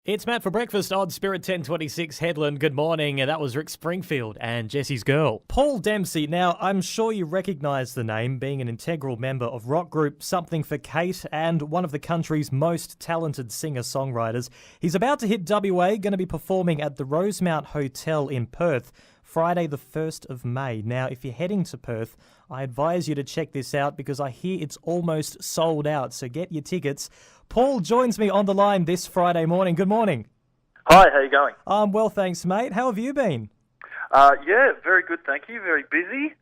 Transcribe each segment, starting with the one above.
It's Matt for breakfast on Spirit 1026 Headland. Good morning. That was Rick Springfield and Jesse's Girl. Paul Dempsey. Now, I'm sure you recognise the name, being an integral member of rock group Something for Kate and one of the country's most talented singer-songwriters. He's about to hit WA, going to be performing at the Rosemount Hotel in Perth Friday the 1st of May. Now, if you're heading to Perth, I advise you to check this out because I hear it's almost sold out, so get your tickets. Paul joins me on the line this Friday morning. Good morning. Hi, how you going? Well, thanks, mate. How have you been? Yeah, very good, thank you. Very busy.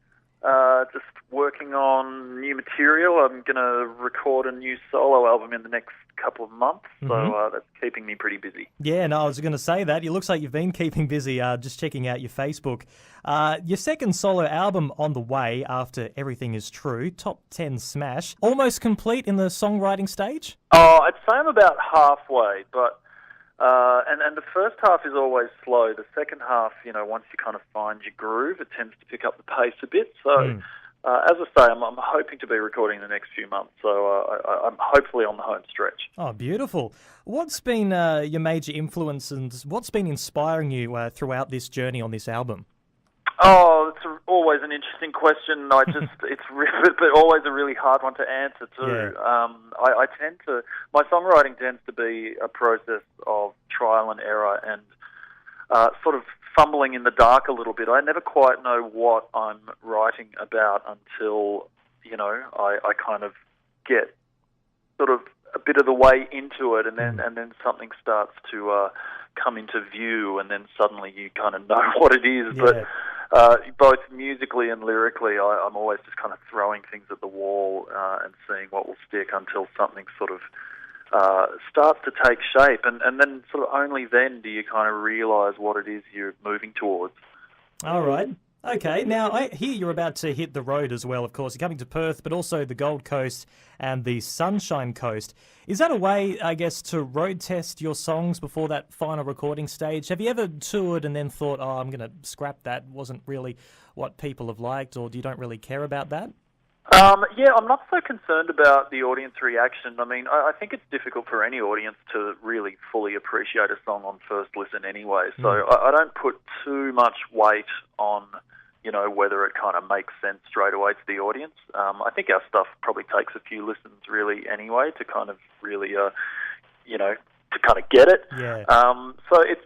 Just working on new material. I'm going to record a new solo album in the next couple of months, so that's keeping me pretty busy. Yeah, no, I was going to say that. It looks like you've been keeping busy just checking out your Facebook. Your second solo album on the way after Everything Is True, top 10 smash. Almost complete in the songwriting stage? Oh, I'd say I'm about halfway, but and the first half is always slow. The second half, once you kind of find your groove, it tends to pick up the pace a bit. So, as I say, I'm hoping to be recording in the next few months. So I'm hopefully on the home stretch. Oh, beautiful. What's been your major influence and what's been inspiring you throughout this journey on this album? Oh, it's always an interesting question. It's but always a really hard one to answer too. Yeah. My songwriting tends to be a process of trial and error and sort of fumbling in the dark a little bit. I never quite know what I'm writing about until, I kind of get sort of a bit of the way into it and then something starts to come into view and then suddenly you kind of know what it is. Yeah. But both musically and lyrically, I'm always just kind of throwing things at the wall and seeing what will stick until something sort of starts to take shape. And then sort of only then do you kind of realise what it is you're moving towards. All right. Okay, now I hear you're about to hit the road as well, of course. You're coming to Perth, but also the Gold Coast and the Sunshine Coast. Is that a way, I guess, to road test your songs before that final recording stage? Have you ever toured and then thought, I'm going to scrap that, wasn't really what people have liked, or you don't really care about that? Yeah, I'm not so concerned about the audience reaction. I mean, I think it's difficult for any audience to really fully appreciate a song on first listen anyway. So I don't put too much weight on, whether it kind of makes sense straight away to the audience. I think our stuff probably takes a few listens really anyway to kind of really, to kind of get it. Yeah. So it's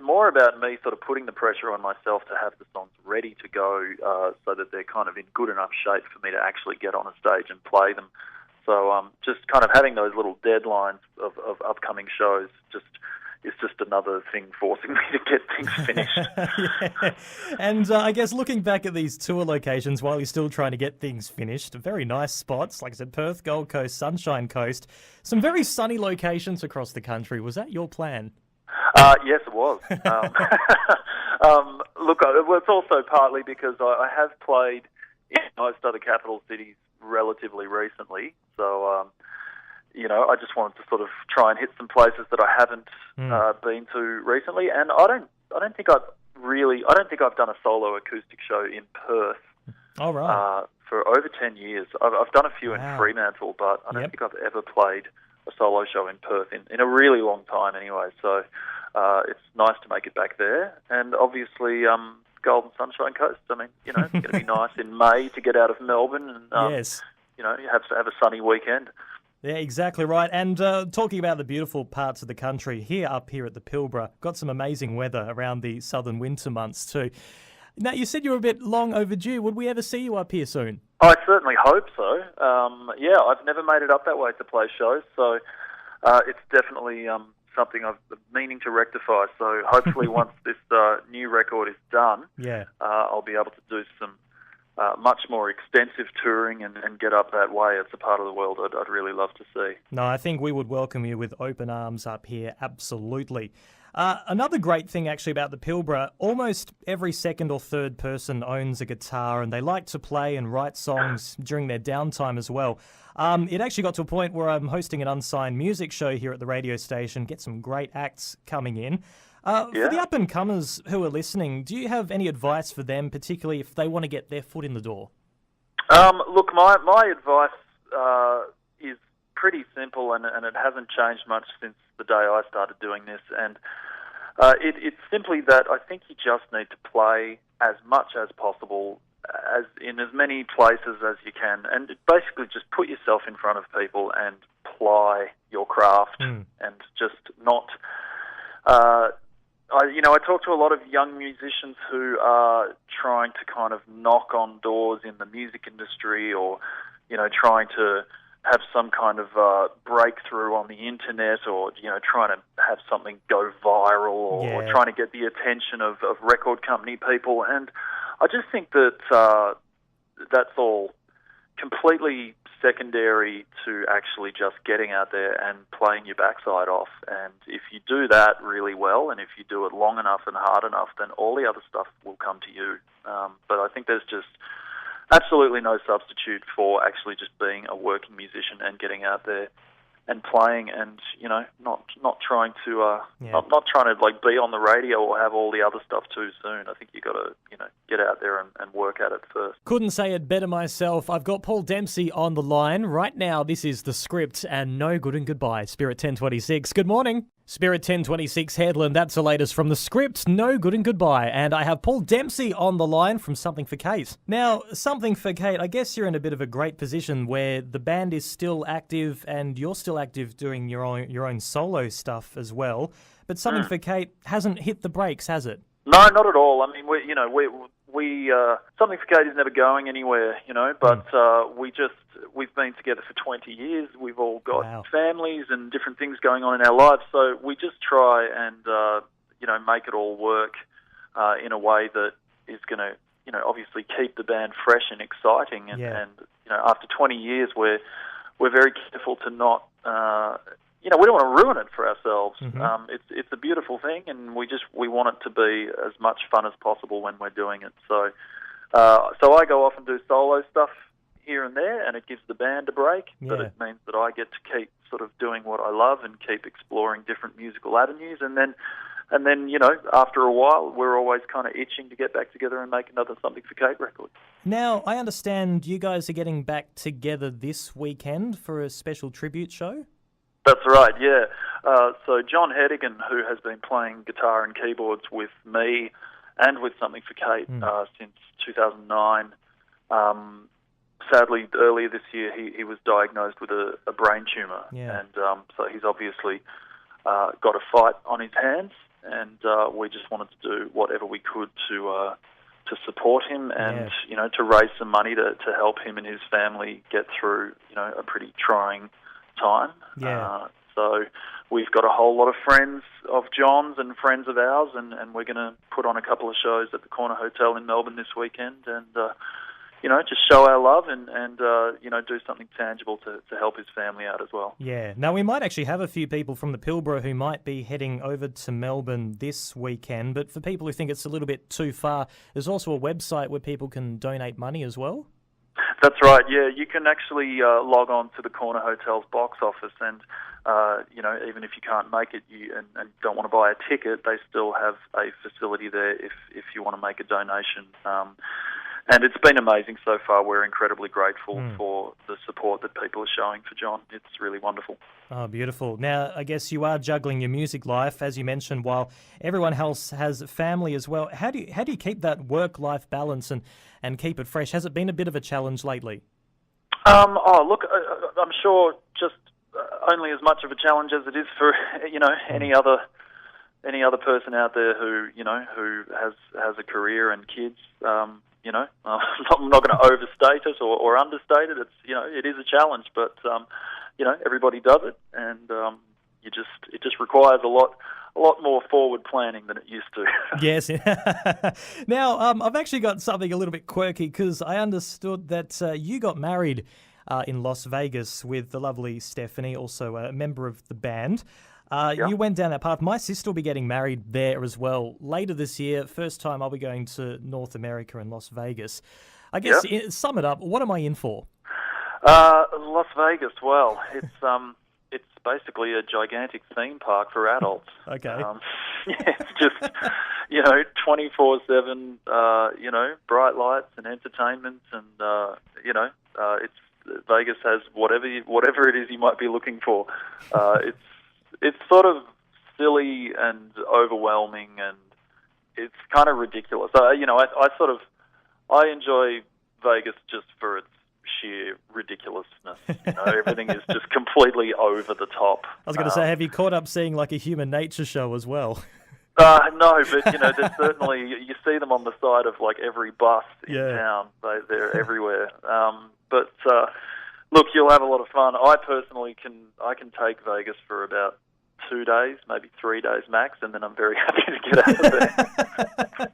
more about me sort of putting the pressure on myself to have the songs ready to go so that they're kind of in good enough shape for me to actually get on a stage and play them. So just kind of having those little deadlines of upcoming shows is just another thing forcing me to get things finished. Yeah. And I guess looking back at these tour locations while you're still trying to get things finished, very nice spots, like I said, Perth, Gold Coast, Sunshine Coast, some very sunny locations across the country. Was that your plan? Yes, it was. Look, it's also partly because I have played in most other capital cities relatively recently, so I just wanted to sort of try and hit some places that I haven't been to recently, and I don't think I've done a solo acoustic show in Perth. All right. For over 10 years. I've done a few in Fremantle, but I don't think I've ever played a solo show in Perth in a really long time anyway. So it's nice to make it back there, and obviously Golden Sunshine Coast. I mean, it's going to be nice in May to get out of Melbourne and yes. you have to have a sunny weekend. Yeah, exactly right. And talking about the beautiful parts of the country, up here at the Pilbara, got some amazing weather around the southern winter months too. Now, you said you were a bit long overdue. Would we ever see you up here soon? I certainly hope so. Yeah, I've never made it up that way to play shows, so it's definitely something I've been meaning to rectify. So hopefully once this new record is done, I'll be able to do some much more extensive touring and get up that way. It's a part of the world I'd really love to see. No, I think we would welcome you with open arms up here, absolutely. Another great thing actually about the Pilbara, almost every second or third person owns a guitar and they like to play and write songs during their downtime as well. It actually got to a point where I'm hosting an unsigned music show here at the radio station, get some great acts coming in. For the up-and-comers who are listening, do you have any advice for them, particularly if they want to get their foot in the door? Look, my advice is pretty simple, and it hasn't changed much since the day I started doing this, and it's simply that I think you just need to play as much as possible, as in as many places as you can, and basically just put yourself in front of people and ply your craft, and just not. I talk to a lot of young musicians who are trying to kind of knock on doors in the music industry, or trying to have some kind of breakthrough on the internet, or trying to have something go viral, or trying to get the attention of record company people. And I just think that that's all completely secondary to actually just getting out there and playing your backside off. And if you do that really well, and if you do it long enough and hard enough, then all the other stuff will come to you. But I think there's just absolutely no substitute for actually just being a working musician and getting out there and playing, and not trying to not trying to like be on the radio or have all the other stuff too soon. I think you got to get out there and work at it first. Couldn't say it better myself. I've got Paul Dempsey on the line right now. This is The Script and No Good and Goodbye. Spirit 1026. Good morning. Spirit 1026 Headland, that's the latest from The Script, No Good and Goodbye. And I have Paul Dempsey on the line from Something for Kate. Now, Something for Kate, I guess you're in a bit of a great position where the band is still active and you're still active doing your own solo stuff as well. But Something for Kate hasn't hit the brakes, has it? No, not at all. I mean, Something for Kate is never going anywhere, but we've been together for 20 years. We've all got families and different things going on in our lives, so we just try and, make it all work in a way that is going to, obviously keep the band fresh and exciting. And after 20 years, we're very careful to not, we don't want to ruin it for ourselves. It's a beautiful thing, and we want it to be as much fun as possible when we're doing it. So I go off and do solo stuff here and there, and it gives the band a break, but it means that I get to keep sort of doing what I love and keep exploring different musical avenues, and then after a while, we're always kind of itching to get back together and make another Something for Kate record. Now, I understand you guys are getting back together this weekend for a special tribute show? That's right, yeah. So John Hedigan, who has been playing guitar and keyboards with me and with Something for Kate since 2009, sadly, earlier this year, he was diagnosed with a brain tumour. And so he's obviously got a fight on his hands, and we just wanted to do whatever we could to support him and, to raise some money to help him and his family get through, a pretty trying time. So we've got a whole lot of friends of John's and friends of ours, and we're going to put on a couple of shows at the Corner Hotel in Melbourne this weekend, and just show our love and do something tangible to help his family out as well. Yeah. Now, we might actually have a few people from the Pilbara who might be heading over to Melbourne this weekend, but for people who think it's a little bit too far, there's also a website where people can donate money as well? That's right, yeah. You can actually log on to the Corner Hotel's box office, and even if you can't make it and don't want to buy a ticket, they still have a facility there if you want to make a donation. And it's been amazing so far. We're incredibly grateful for the support that people are showing for John. It's really wonderful. Oh, beautiful. Now, I guess you are juggling your music life, as you mentioned, while everyone else has family as well. How do you keep that work-life balance and keep it fresh? Has it been a bit of a challenge lately? I'm sure just only as much of a challenge as it is for any other person out there who has a career and kids. I'm not going to overstate it or understate it. It's it is a challenge, but everybody does it, and it just requires a lot more forward planning than it used to. Yes. Now, I've actually got something a little bit quirky, because I understood that you got married in Las Vegas with the lovely Stephanie, also a member of the band. You went down that path. My sister will be getting married there as well later this year. First time I'll be going to North America and Las Vegas. I guess, sum it up, what am I in for? Las Vegas, well, it's basically a gigantic theme park for adults. Okay. It's just, 24/7, bright lights and entertainment, and, Vegas has whatever it is you might be looking for. it's sort of silly and overwhelming, and it's kind of ridiculous. I enjoy Vegas just for its sheer ridiculousness. Everything is just completely over the top. I was going to say, have you caught up seeing like a human nature show as well? No, but there's certainly, you see them on the side of like every bus in town. They're everywhere. But look, you'll have a lot of fun. I personally can take Vegas for about 2 days, maybe 3 days max, and then I'm very happy to get out of there.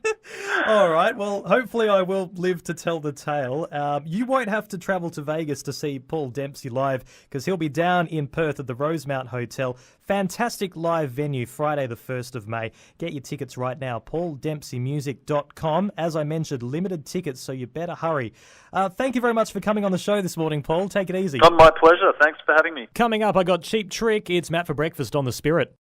All right. Well, hopefully I will live to tell the tale. You won't have to travel to Vegas to see Paul Dempsey live because he'll be down in Perth at the Rosemount Hotel. Fantastic live venue, Friday the 1st of May. Get your tickets right now, pauldempseymusic.com. As I mentioned, limited tickets, so you better hurry. Thank you very much for coming on the show this morning, Paul. Take it easy. My pleasure. Thanks for having me. Coming up, I got Cheap Trick. It's Matt for breakfast on The Spirit.